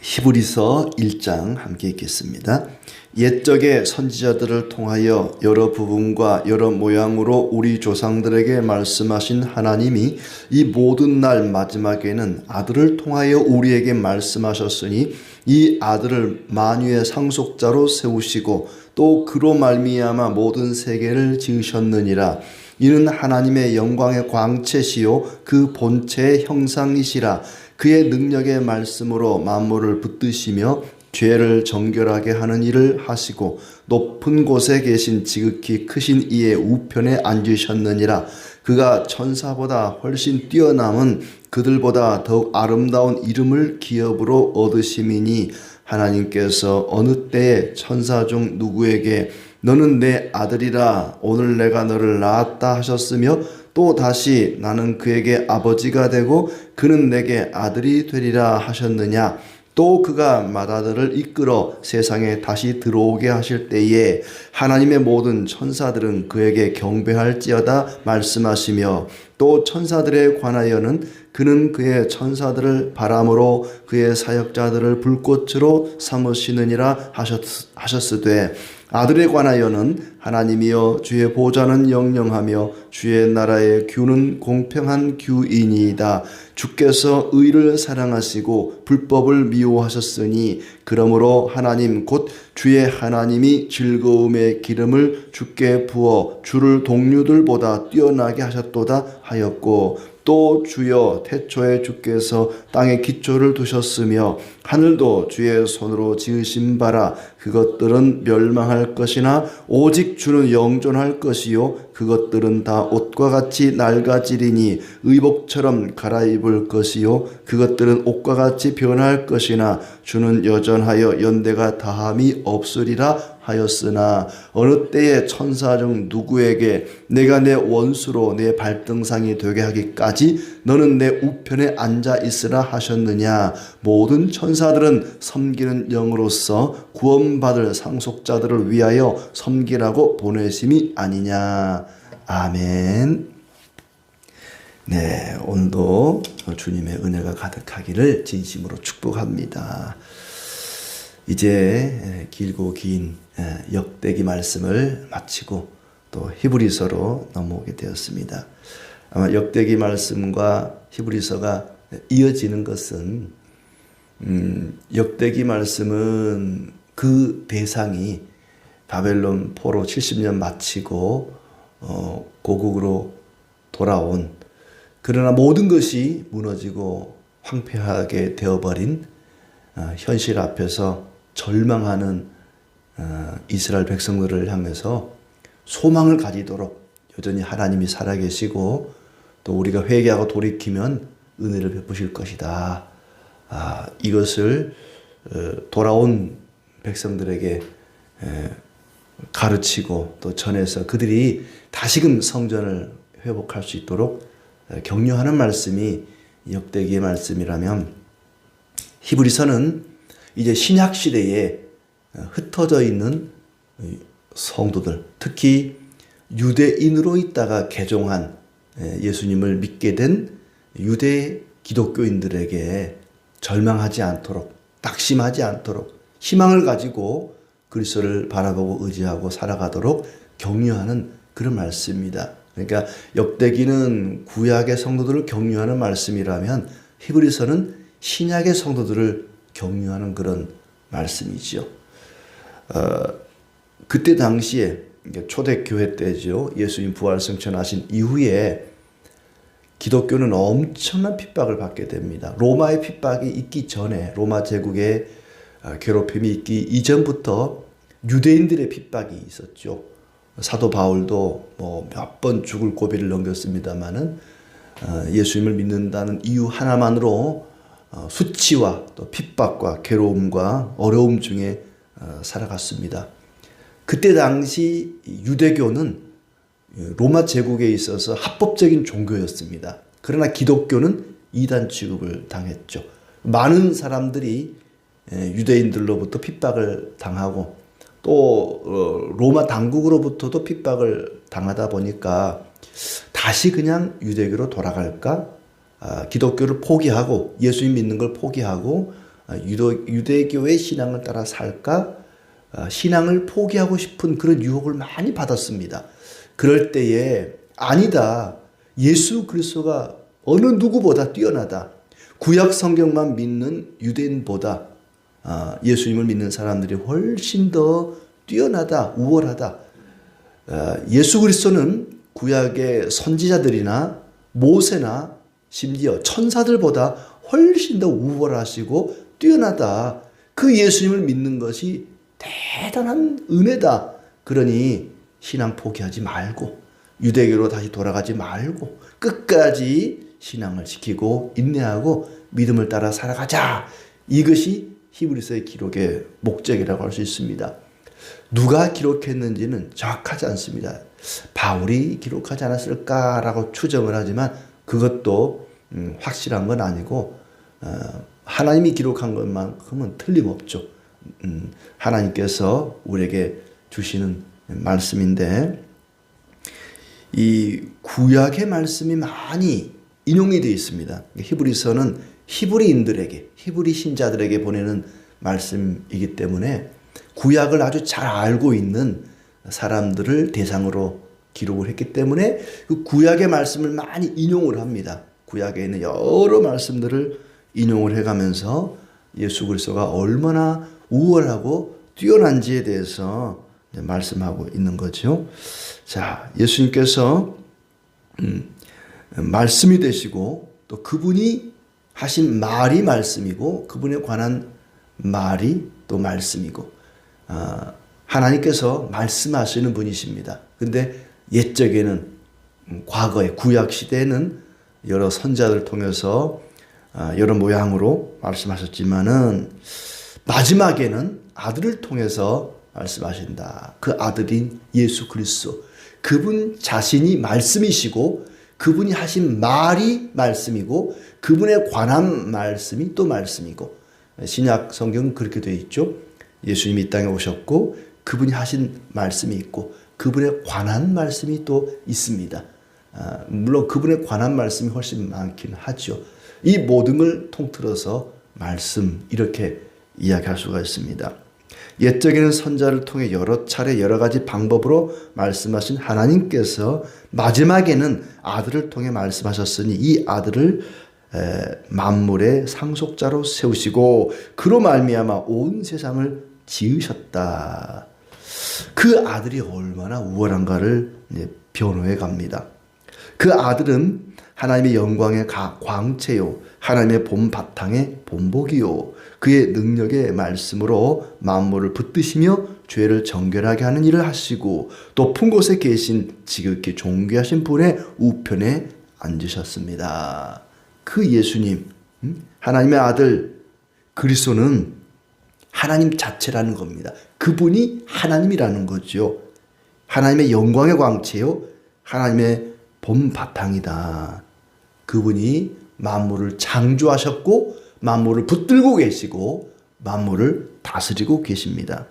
히브리서 1장 함께 읽겠습니다. 옛적의 선지자들을 통하여 여러 부분과 여러 모양으로 우리 조상들에게 말씀하신 하나님이 이 모든 날 마지막에는 아들을 통하여 우리에게 말씀하셨으니 이 아들을 만유의 상속자로 세우시고 또 그로 말미암아 모든 세계를 지으셨느니라. 이는 하나님의 영광의 광채시요 그 본체의 형상이시라. 그의 능력의 말씀으로 만물을 붙드시며 죄를 정결하게 하는 일을 하시고 높은 곳에 계신 지극히 크신 이의 우편에 앉으셨느니라. 그가 천사보다 훨씬 뛰어남은 그들보다 더욱 아름다운 이름을 기업으로 얻으심이니 하나님께서 어느 때에 천사 중 누구에게 너는 내 아들이라 오늘 내가 너를 낳았다 하셨으며 또 다시 나는 그에게 아버지가 되고 그는 내게 아들이 되리라 하셨느냐. 또 그가 맏아들을 이끌어 세상에 다시 들어오게 하실 때에 하나님의 모든 천사들은 그에게 경배할지어다 말씀하시며 또 천사들에 관하여는 그는 그의 천사들을 바람으로 그의 사역자들을 불꽃으로 삼으시느니라 하셨으되 아들에 관하여는 하나님이여 주의 보좌는 영영하며 주의 나라의 규는 공평한 규이니이다. 주께서 의를 사랑하시고 불법을 미워하셨으니 그러므로 하나님 곧 주의 하나님이 즐거움의 기름을 주께 부어 주를 동류들보다 뛰어나게 하셨도다 하였고 또 주여 태초에 주께서 땅에 기초를 두셨으며 하늘도 주의 손으로 지으신 바라. 그것들은 멸망할 것이나 오직 주는 영존할 것이요 그것들은 다 옷과 같이 낡아지리니 의복처럼 갈아입을 것이요 그것들은 옷과 같이 변할 것이나 주는 여전하여 연대가 다함이 없으리라 하였으나 어느 때에 천사 중 누구에게 내가 내 원수로 내 발등상이 되게 하기까지 너는 내 우편에 앉아 있으라 하셨느냐. 모든 천사들은 섬기는 영으로서 구원받을 상속자들을 위하여 섬기라고 보내심이 아니냐. 아멘. 네, 오늘도 주님의 은혜가 가득하기를 진심으로 축복합니다. 이제 길고 긴 역대기 말씀을 마치고 또 히브리서로 넘어오게 되었습니다. 아마 역대기 말씀과 히브리서가 이어지는 것은 역대기 말씀은 그 대상이 바벨론 포로 70년 마치고 고국으로 돌아온, 그러나 모든 것이 무너지고 황폐하게 되어버린 현실 앞에서 절망하는 이스라엘 백성들을 향해서 소망을 가지도록 여전히 하나님이 살아계시고 또 우리가 회개하고 돌이키면 은혜를 베푸실 것이다. 이것을 돌아온 백성들에게 가르치고 또 전해서 그들이 다시금 성전을 회복할 수 있도록 격려하는 말씀이 역대기의 말씀이라면, 히브리서는 이제 신약 시대에 흩어져 있는 성도들, 특히 유대인으로 있다가 개종한 예수님을 믿게 된 유대 기독교인들에게 절망하지 않도록, 낙심하지 않도록 희망을 가지고 그리스도를 바라보고 의지하고 살아가도록 격려하는 그런 말씀입니다. 그러니까 역대기는 구약의 성도들을 격려하는 말씀이라면 히브리서는 신약의 성도들을 격려하는 그런 말씀이죠. 그때 당시에 초대교회 때죠. 예수님 부활승천하신 이후에 기독교는 엄청난 핍박을 받게 됩니다. 로마의 핍박이 있기 전에, 로마 제국의 괴롭힘이 있기 이전부터 유대인들의 핍박이 있었죠. 사도 바울도 몇 번 죽을 고비를 넘겼습니다마는 예수님을 믿는다는 이유 하나만으로 수치와 또 핍박과 괴로움과 어려움 중에 살아갔습니다. 그때 당시 유대교는 로마 제국에 있어서 합법적인 종교였습니다. 그러나 기독교는 이단 취급을 당했죠. 많은 사람들이 유대인들로부터 핍박을 당하고 또 로마 당국으로부터도 핍박을 당하다 보니까 다시 그냥 유대교로 돌아갈까? 기독교를 포기하고 예수님 믿는 걸 포기하고 유대교의 신앙을 따라 살까? 신앙을 포기하고 싶은 그런 유혹을 많이 받았습니다. 그럴 때에 아니다. 예수 그리스도가 어느 누구보다 뛰어나다. 구약 성경만 믿는 유대인보다 예수님을 믿는 사람들이 훨씬 더 뛰어나다, 우월하다. 예수 그리스도는 구약의 선지자들이나 모세나 심지어 천사들보다 훨씬 더 우월하시고 뛰어나다. 그 예수님을 믿는 것이 대단한 은혜다. 그러니 신앙 포기하지 말고 유대교로 다시 돌아가지 말고 끝까지 신앙을 지키고 인내하고 믿음을 따라 살아가자. 이것이 히브리서의 기록의 목적이라고 할 수 있습니다. 누가 기록했는지는 정확하지 않습니다. 바울이 기록하지 않았을까라고 추정을 하지만 그것도 확실한 건 아니고 하나님이 기록한 것만큼은 틀림없죠. 하나님께서 우리에게 주시는 말씀인데 이 구약의 말씀이 많이 인용이 되어 있습니다. 히브리서는 히브리인들에게, 히브리 신자들에게 보내는 말씀이기 때문에 구약을 아주 잘 알고 있는 사람들을 대상으로 기록을 했기 때문에 그 구약의 말씀을 많이 인용을 합니다. 구약에 있는 여러 말씀들을 인용을 해가면서 예수 그리스도가 얼마나 우월하고 뛰어난지에 대해서 말씀하고 있는 거죠. 자, 예수님께서 말씀이 되시고 또 그분이 하신 말이 말씀이고 그분에 관한 말이 또 말씀이고 하나님께서 말씀하시는 분이십니다. 근데 옛적에는 과거에 구약 시대에는 여러 선자들 통해서 여러 모양으로 말씀하셨지만은 마지막에는 아들을 통해서 말씀하신다. 그 아들인 예수 그리스도. 그분 자신이 말씀이시고 그분이 하신 말이 말씀이고 그분에 관한 말씀이 또 말씀이고 신약 성경은 그렇게 되어 있죠. 예수님이 이 땅에 오셨고 그분이 하신 말씀이 있고 그분에 관한 말씀이 또 있습니다. 물론 그분에 관한 말씀이 훨씬 많긴 하죠. 이 모든 걸 통틀어서 말씀 이렇게 이야기할 수가 있습니다. 옛적에는 선자를 통해 여러 차례 여러 가지 방법으로 말씀하신 하나님께서 마지막에는 아들을 통해 말씀하셨으니 이 아들을 만물의 상속자로 세우시고 그로 말미암아 온 세상을 지으셨다. 그 아들이 얼마나 우월한가를 변호해 갑니다. 그 아들은 하나님의 영광의 광채요 하나님의 본 바탕의 본복이요 그의 능력의 말씀으로 만물을 붙드시며 죄를 정결하게 하는 일을 하시고 높은 곳에 계신 지극히 존귀하신 분의 우편에 앉으셨습니다. 그 예수님, 하나님의 아들 그리스도는 하나님 자체라는 겁니다. 그분이 하나님이라는 거죠. 하나님의 영광의 광채요 하나님의 본 바탕이다. 그분이 만물을 창조하셨고 만물을 붙들고 계시고 만물을 다스리고 계십니다.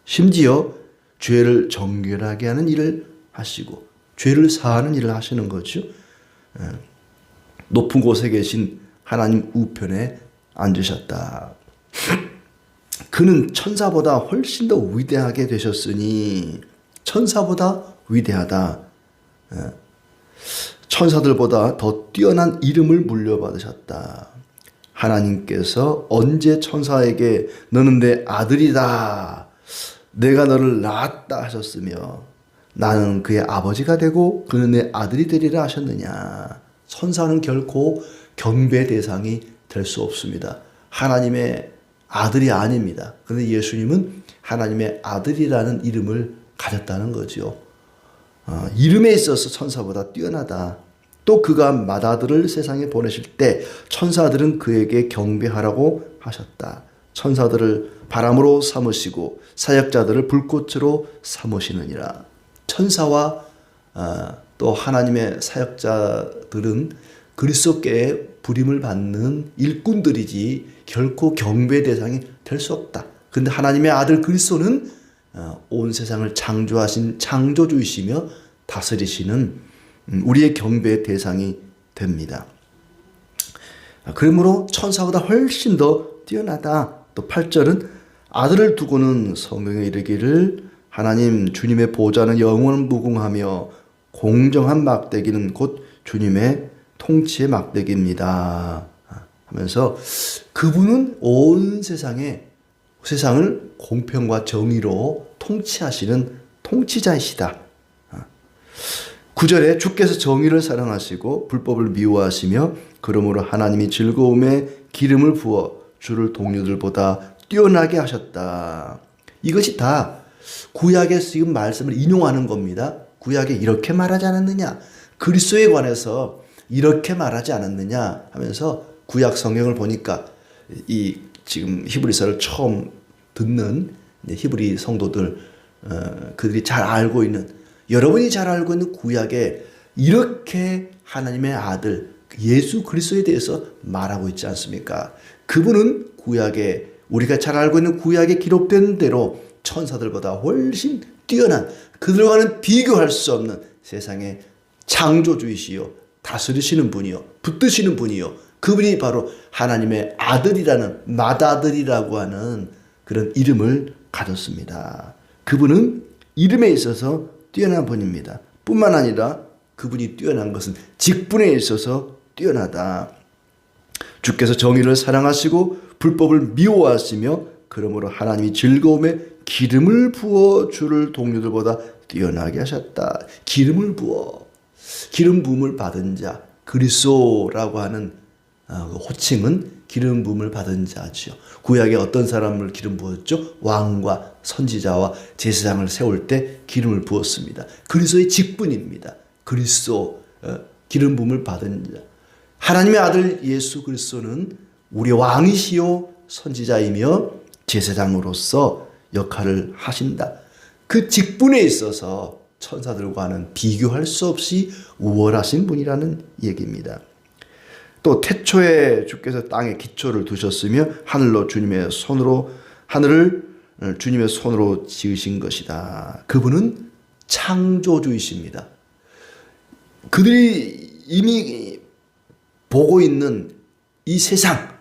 심지어 죄를 정결하게 하는 일을 하시고 죄를 사하는 일을 하시는 거죠. 높은 곳에 계신 하나님 우편에 앉으셨다. 그는 천사보다 훨씬 더 위대하게 되셨으니 천사보다 위대하다. 천사들보다 더 뛰어난 이름을 물려받으셨다. 하나님께서 언제 천사에게 너는 내 아들이다. 내가 너를 낳았다 하셨으며 나는 그의 아버지가 되고 그는 내 아들이 되리라 하셨느냐. 천사는 결코 경배 대상이 될 수 없습니다. 하나님의 아들이 아닙니다. 그런데 예수님은 하나님의 아들이라는 이름을 가졌다는 거죠. 이름에 있어서 천사보다 뛰어나다. 또 그가 맏아들을 세상에 보내실 때 천사들은 그에게 경배하라고 하셨다. 천사들을 바람으로 삼으시고 사역자들을 불꽃으로 삼으시느니라. 천사와 또 하나님의 사역자들은 그리스도께 부림을 받는 일꾼들이지 결코 경배 대상이 될 수 없다. 그런데 하나님의 아들 그리스도는 온 세상을 창조하신 창조주이시며 다스리시는 우리의 경배의 대상이 됩니다. 그러므로 천사보다 훨씬 더 뛰어나다. 또 8절은 아들을 두고는 성경에 이르기를 하나님 주님의 보좌는 영원 무궁하며 공정한 막대기는 곧 주님의 통치의 막대기입니다. 하면서 그분은 온 세상을 공평과 정의로 통치하시는 통치자이시다. 9절에 주께서 정의를 사랑하시고 불법을 미워하시며 그러므로 하나님이 즐거움에 기름을 부어 주를 동료들보다 뛰어나게 하셨다. 이것이 다 구약의 지금 말씀을 인용하는 겁니다. 구약에 이렇게 말하지 않았느냐? 그리스도에 관해서 이렇게 말하지 않았느냐? 하면서 구약 성경을 보니까 이 지금 히브리서를 처음 듣는 히브리 성도들 그들이 잘 알고 있는 여러분이 잘 알고 있는 구약에 이렇게 하나님의 아들 예수 그리스도에 대해서 말하고 있지 않습니까? 그분은 구약에 우리가 잘 알고 있는 구약에 기록된 대로 천사들보다 훨씬 뛰어난 그들과는 비교할 수 없는 세상의 창조주이시요 다스리시는 분이요 붙드시는 분이요 그분이 바로 하나님의 아들이라는 맏아들이라고 하는 그런 이름을 가졌습니다. 그분은 이름에 있어서 뛰어난 분입니다. 뿐만 아니라 그분이 뛰어난 것은 직분에 있어서 뛰어나다. 주께서 정의를 사랑하시고 불법을 미워하시며 그러므로 하나님이 즐거움에 기름을 부어 주를 동료들보다 뛰어나게 하셨다. 기름을 부어 기름 부음을 받은 자 그리스도라고 하는 호칭은 기름 부음을 받은 자죠. 구약에 어떤 사람을 기름 부었죠? 왕과 선지자와 제사장을 세울 때 기름을 부었습니다. 그리스도의 직분입니다. 그리스도 기름 부음을 받은 자. 하나님의 아들 예수 그리스도는 우리 왕이시요 선지자이며 제사장으로서 역할을 하신다. 그 직분에 있어서 천사들과는 비교할 수 없이 우월하신 분이라는 얘기입니다. 또 태초에 주께서 땅에 기초를 두셨으며 하늘을 주님의 손으로 지으신 것이다. 그분은 창조주이십니다. 그들이 이미 보고 있는 이 세상,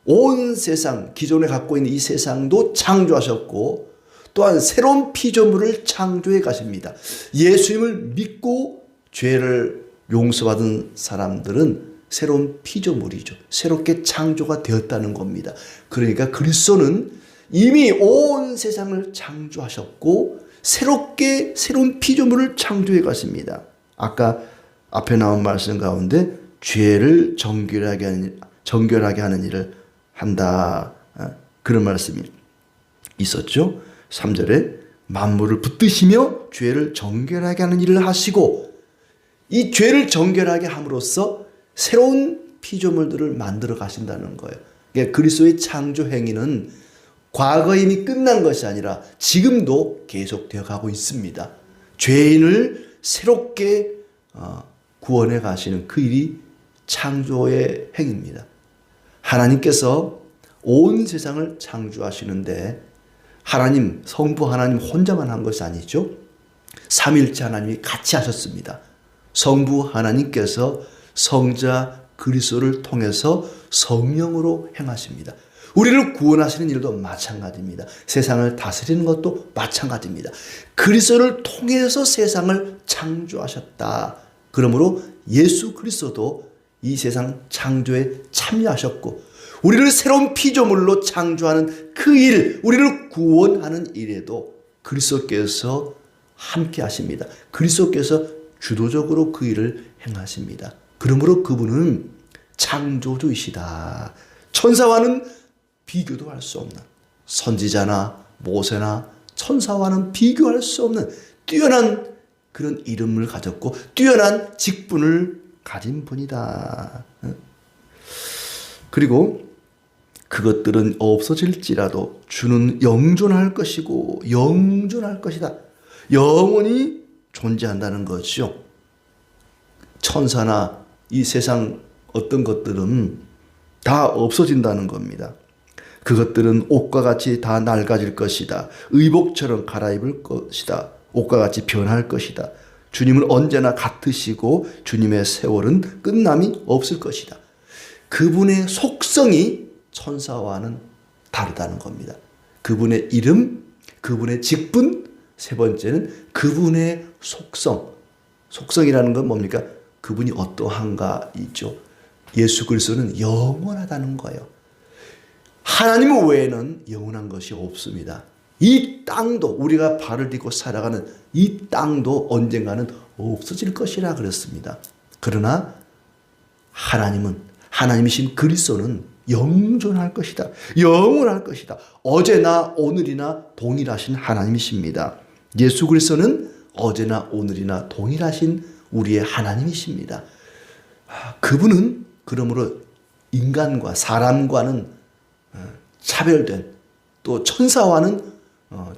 온 세상, 기존에 갖고 있는 이 세상도 창조하셨고 또한 새로운 피조물을 창조해 가십니다. 예수님을 믿고 죄를 용서받은 사람들은 새로운 피조물이죠. 새롭게 창조가 되었다는 겁니다. 그러니까 그리스도는 이미 온 세상을 창조하셨고 새로운 피조물을 창조해 가십니다. 아까 앞에 나온 말씀 가운데 죄를 정결하게 하는 일을 한다. 그런 말씀이 있었죠. 3절에 만물을 붙드시며 죄를 정결하게 하는 일을 하시고 이 죄를 정결하게 함으로써 새로운 피조물들을 만들어 가신다는 거예요. 그러니까 그리스도의 창조 행위는 과거에 이미 끝난 것이 아니라 지금도 계속되어 가고 있습니다. 죄인을 새롭게 구원해 가시는 그 일이 창조의 행위입니다. 하나님께서 온 세상을 창조하시는데 하나님, 성부 하나님 혼자만 한 것이 아니죠. 삼일체 하나님이 같이 하셨습니다. 성부 하나님께서 성자 그리스도를 통해서 성령으로 행하십니다. 우리를 구원하시는 일도 마찬가지입니다. 세상을 다스리는 것도 마찬가지입니다. 그리스도를 통해서 세상을 창조하셨다. 그러므로 예수 그리스도도 이 세상 창조에 참여하셨고 우리를 새로운 피조물로 창조하는 그 일, 우리를 구원하는 일에도 그리스도께서 함께 하십니다. 그리스도께서 주도적으로 그 일을 행하십니다. 그러므로 그분은 창조주이시다. 천사와는 비교도 할 수 없는 선지자나 모세나 천사와는 비교할 수 없는 뛰어난 그런 이름을 가졌고 뛰어난 직분을 가진 분이다. 그리고 그것들은 없어질지라도 주는 영존할 것이고 영존할 것이다. 영원히 존재한다는 것이죠. 천사나 이 세상 어떤 것들은 다 없어진다는 겁니다. 그것들은 옷과 같이 다 낡아질 것이다. 의복처럼 갈아입을 것이다. 옷과 같이 변할 것이다. 주님은 언제나 같으시고 주님의 세월은 끝남이 없을 것이다. 그분의 속성이 천사와는 다르다는 겁니다. 그분의 이름, 그분의 직분, 세 번째는 그분의 속성. 속성이라는 건 뭡니까? 그분이 어떠한가이죠. 예수 그리스도는 영원하다는 거예요. 하나님 외에는 영원한 것이 없습니다. 이 땅도, 우리가 발을 딛고 살아가는 이 땅도 언젠가는 없어질 것이라 그랬습니다. 그러나 하나님이신 그리스도는 영존할 것이다. 영원할 것이다. 어제나 오늘이나 동일하신 하나님이십니다. 예수 그리스도는 어제나 오늘이나 동일하신 우리의 하나님이십니다. 그분은 그러므로 인간과 사람과는 차별된, 또 천사와는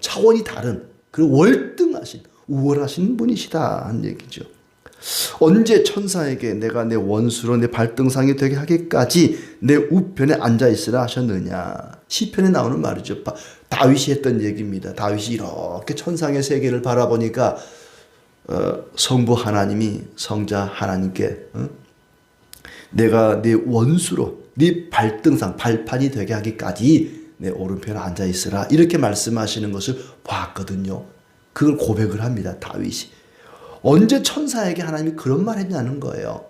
차원이 다른 그런 월등하신 우월하신 분이시다 하는 얘기죠. 언제 천사에게 내가 내 원수로 내 발등상이 되게 하기까지 내 우편에 앉아 있으라 하셨느냐. 시편에 나오는 말이죠. 다윗이 했던 얘기입니다. 다윗이 이렇게 천상의 세계를 바라보니까 성부 하나님이 성자 하나님께 내가 네 원수로 네 발등상 발판이 되게 하기까지 내 오른편에 앉아 있으라 이렇게 말씀하시는 것을 봤거든요. 그걸 고백을 합니다. 다윗이. 언제 천사에게 하나님이 그런 말 했냐는 거예요.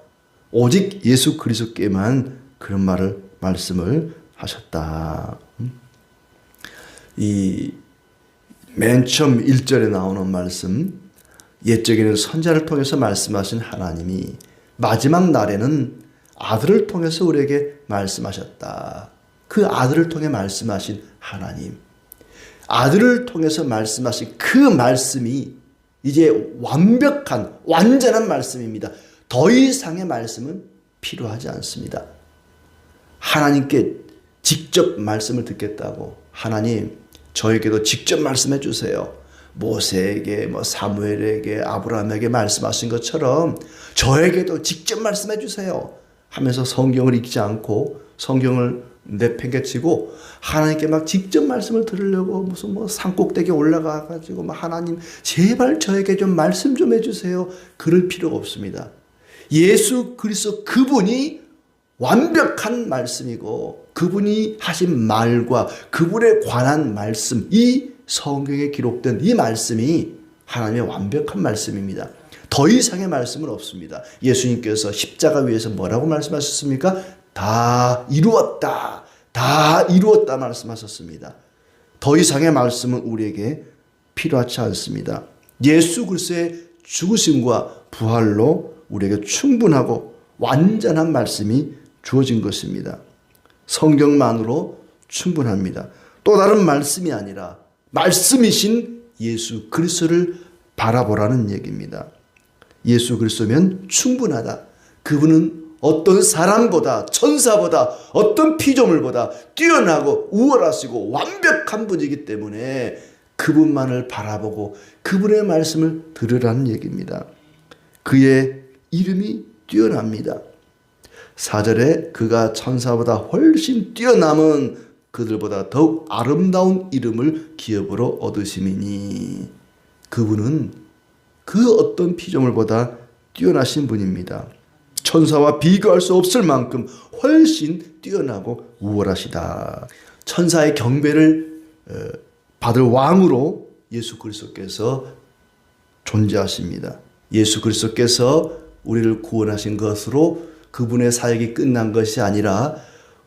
오직 예수 그리스도께만 그런 말씀을 하셨다. 이 맨 처음 1절에 나오는 말씀, 옛적에는 선자를 통해서 말씀하신 하나님이 마지막 날에는 아들을 통해서 우리에게 말씀하셨다. 그 아들을 통해 말씀하신 하나님, 아들을 통해서 말씀하신 그 말씀이 이제 완벽한 완전한 말씀입니다. 더 이상의 말씀은 필요하지 않습니다. 하나님께 직접 말씀을 듣겠다고, 하나님 저에게도 직접 말씀해 주세요. 모세에게 사무엘에게 아브라함에게 말씀하신 것처럼 저에게도 직접 말씀해 주세요 하면서 성경을 읽지 않고 성경을 내팽개치고 하나님께 막 직접 말씀을 들으려고 무슨 산꼭대기에 올라가 가지고 하나님 제발 저에게 좀 말씀 좀 해주세요. 그럴 필요가 없습니다. 예수 그리스도 그분이 완벽한 말씀이고 그분이 하신 말과 그분에 관한 말씀, 이 성경에 기록된 이 말씀이 하나님의 완벽한 말씀입니다. 더 이상의 말씀은 없습니다. 예수님께서 십자가 위에서 뭐라고 말씀하셨습니까? 다 이루었다. 다 이루었다 말씀하셨습니다. 더 이상의 말씀은 우리에게 필요하지 않습니다. 예수 그리스도의 죽으심과 부활로 우리에게 충분하고 완전한 말씀이 주어진 것입니다. 성경만으로 충분합니다. 또 다른 말씀이 아니라 말씀이신 예수 그리스도를 바라보라는 얘기입니다. 예수 그리스도면 충분하다. 그분은 어떤 사람보다, 천사보다, 어떤 피조물보다 뛰어나고 우월하시고 완벽한 분이기 때문에 그분만을 바라보고 그분의 말씀을 들으라는 얘기입니다. 그의 이름이 뛰어납니다. 4절에 그가 천사보다 훨씬 뛰어남은 그들보다 더욱 아름다운 이름을 기업으로 얻으심이니, 그분은 그 어떤 피조물보다 뛰어나신 분입니다. 천사와 비교할 수 없을 만큼 훨씬 뛰어나고 우월하시다. 천사의 경배를 받을 왕으로 예수 그리스도께서 존재하십니다. 예수 그리스도께서 우리를 구원하신 것으로 그분의 사역이 끝난 것이 아니라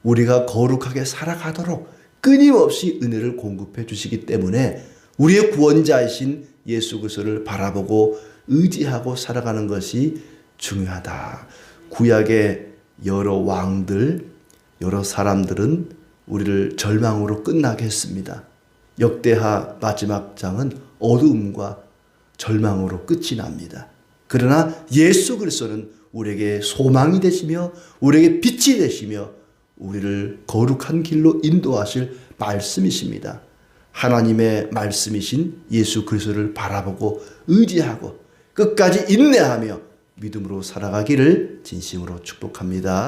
우리가 거룩하게 살아가도록 끊임없이 은혜를 공급해 주시기 때문에 우리의 구원자이신 예수 그리스도를 바라보고 의지하고 살아가는 것이 중요하다. 구약의 여러 왕들, 여러 사람들은 우리를 절망으로 끝나게 했습니다. 역대하 마지막 장은 어두움과 절망으로 끝이 납니다. 그러나 예수 그리스도는 우리에게 소망이 되시며 우리에게 빛이 되시며 우리를 거룩한 길로 인도하실 말씀이십니다. 하나님의 말씀이신 예수 그리스도를 바라보고 의지하고 끝까지 인내하며 믿음으로 살아가기를 진심으로 축복합니다.